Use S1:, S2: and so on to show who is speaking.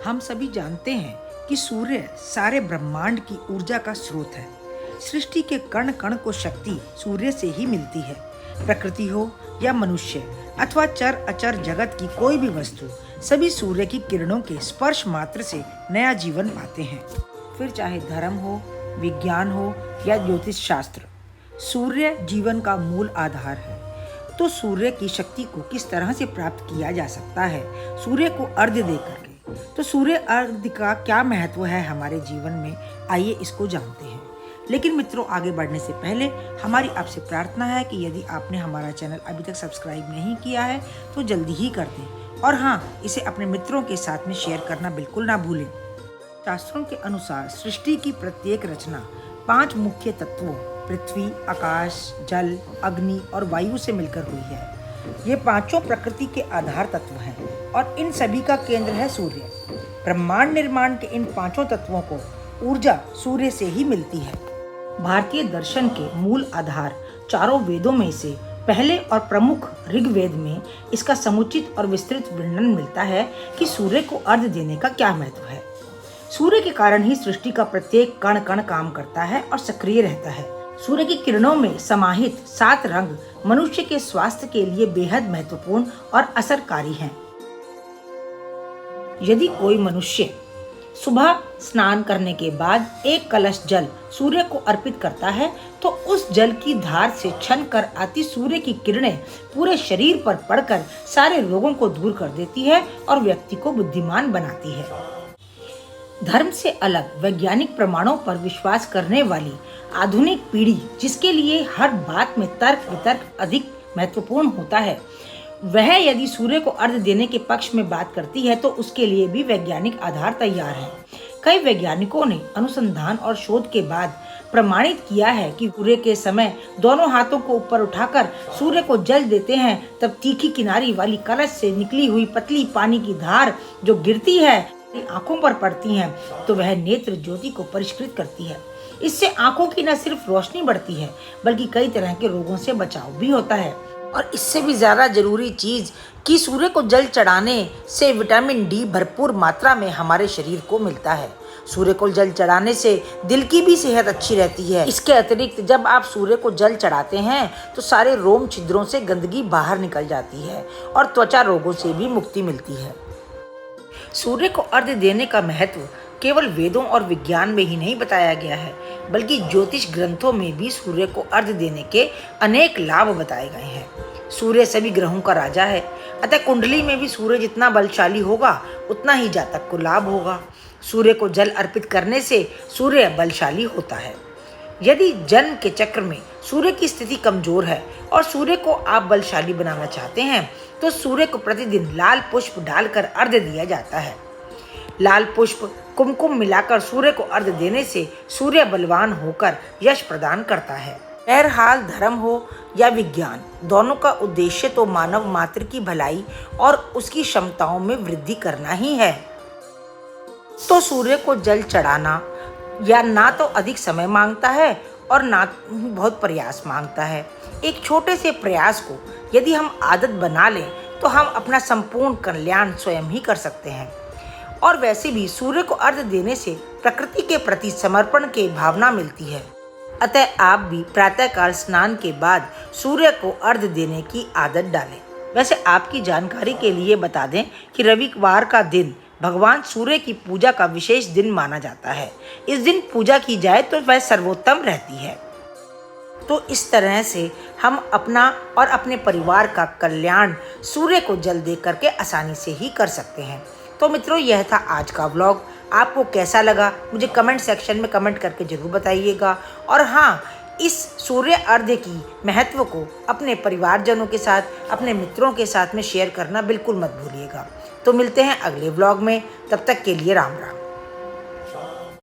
S1: हम सभी जानते हैं कि सूर्य सारे ब्रह्मांड की ऊर्जा का स्रोत है। सृष्टि के कण कण को शक्ति सूर्य से ही मिलती है। प्रकृति हो या मनुष्य अथवा चर अचर जगत की कोई भी वस्तु, सभी सूर्य की किरणों के स्पर्श मात्र से नया जीवन पाते हैं। फिर चाहे धर्म हो, विज्ञान हो या ज्योतिष शास्त्र, सूर्य जीवन का मूल आधार है। तो सूर्य की शक्ति को किस तरह से प्राप्त किया जा सकता है? सूर्य को अर्घ्य दे करके। तो सूर्य अर्घ्य का क्या महत्व है हमारे जीवन में, आइए इसको जानते हैं। लेकिन मित्रों, आगे बढ़ने से पहले हमारी आपसे प्रार्थना है कि यदि आपने हमारा चैनल अभी तक सब्सक्राइब नहीं किया है तो जल्दी ही कर दें, और हाँ, इसे अपने मित्रों के साथ में शेयर करना बिल्कुल ना भूलें। शास्त्रों के अनुसार सृष्टि की प्रत्येक रचना 5 मुख्य तत्वों पृथ्वी, आकाश, जल, अग्नि और वायु से मिलकर हुई है। ये पांचों प्रकृति के आधार तत्व हैं और इन सभी का केंद्र है सूर्य। ब्रह्मांड निर्माण के इन पांचों तत्वों को ऊर्जा सूर्य से ही मिलती है। भारतीय दर्शन के मूल आधार चारों वेदों में से पहले और प्रमुख ऋग्वेद में इसका समुचित और विस्तृत वर्णन मिलता है कि सूर्य को अर्घ्य देने का क्या महत्व है। सूर्य के कारण ही सृष्टि का प्रत्येक कण कण काम करता है और सक्रिय रहता है। सूर्य की किरणों में समाहित 7 रंग मनुष्य के स्वास्थ्य के लिए बेहद महत्वपूर्ण और असरकारी हैं। यदि कोई मनुष्य सुबह स्नान करने के बाद 1 कलश जल सूर्य को अर्पित करता है तो उस जल की धार से छन कर आती सूर्य की किरणें पूरे शरीर पर पड़कर सारे रोगों को दूर कर देती है और व्यक्ति को बुद्धिमान बनाती है। धर्म से अलग वैज्ञानिक प्रमाणों पर विश्वास करने वाली आधुनिक पीढ़ी, जिसके लिए हर बात में तर्क वितर्क अधिक महत्वपूर्ण होता है, वह यदि सूर्य को अर्घ्य देने के पक्ष में बात करती है तो उसके लिए भी वैज्ञानिक आधार तैयार है। कई वैज्ञानिकों ने अनुसंधान और शोध के बाद प्रमाणित किया है कि सूर्य के समय दोनों हाथों को ऊपर उठाकर सूर्य को जल देते हैं, तब तीखी किनारी वाली कलश से निकली हुई पतली पानी की धार जो गिरती है, आंखों पर पड़ती हैं, तो वह नेत्र ज्योति को परिष्कृत करती है। इससे आंखों की न सिर्फ रोशनी बढ़ती है बल्कि कई तरह के रोगों से बचाव भी होता है। और इससे भी ज्यादा जरूरी चीज कि सूर्य को जल चढ़ाने से विटामिन डी भरपूर मात्रा में हमारे शरीर को मिलता है। सूर्य को जल चढ़ाने से दिल की भी सेहत अच्छी रहती है। इसके अतिरिक्त जब आप सूर्य को जल चढ़ाते हैं तो सारे रोम छिद्रों से गंदगी बाहर निकल जाती है और त्वचा रोगों से भी मुक्ति मिलती है। सूर्य को अर्घ्य देने का महत्व केवल वेदों और विज्ञान में ही नहीं बताया गया है, बल्कि ज्योतिष ग्रंथों में भी सूर्य को अर्घ्य देने के अनेक लाभ बताए गए हैं। सूर्य सभी ग्रहों का राजा है, अतः कुंडली में भी सूर्य जितना बलशाली होगा उतना ही जातक को लाभ होगा। सूर्य को जल अर्पित करने से सूर्य बलशाली होता है। यदि जन्म के चक्र में सूर्य की स्थिति कमजोर है और सूर्य को आप बलशाली बनाना चाहते हैं तो सूर्य को प्रतिदिन लाल पुष्प डालकर अर्घ्य दिया जाता है। लाल पुष्प कुमकुम मिलाकर सूर्य को अर्घ्य देने से सूर्य बलवान होकर यश प्रदान करता है। बहरहाल धर्म हो या विज्ञान, दोनों का उद्देश्य तो मानव मात्र की भलाई और उसकी क्षमताओं में वृद्धि करना ही है। तो सूर्य को जल चढ़ाना या ना तो अधिक समय मांगता है और ना बहुत प्रयास मांगता है। एक छोटे से प्रयास को यदि हम आदत बना लें तो हम अपना संपूर्ण कल्याण स्वयं ही कर सकते हैं। और वैसे भी सूर्य को अर्घ्य देने से प्रकृति के प्रति समर्पण की भावना मिलती है। अतः आप भी प्रातःकाल स्नान के बाद सूर्य को अर्घ्य देने की आदत डालें। वैसे आपकी जानकारी के लिए बता दें कि रविवार का दिन भगवान सूर्य की पूजा का विशेष दिन माना जाता है। इस दिन पूजा की जाए तो वह सर्वोत्तम रहती है। तो इस तरह से हम अपना और अपने परिवार का कल्याण सूर्य को जल दे करके आसानी से ही कर सकते हैं। तो मित्रों, यह था आज का व्लॉग। आपको कैसा लगा मुझे कमेंट सेक्शन में कमेंट करके जरूर बताइएगा। और हाँ, इस सूर्य अर्घ्य की महत्व को अपने परिवारजनों के साथ, अपने मित्रों के साथ में शेयर करना बिल्कुल मत भूलिएगा। तो मिलते हैं अगले व्लॉग में, तब तक के लिए राम राम।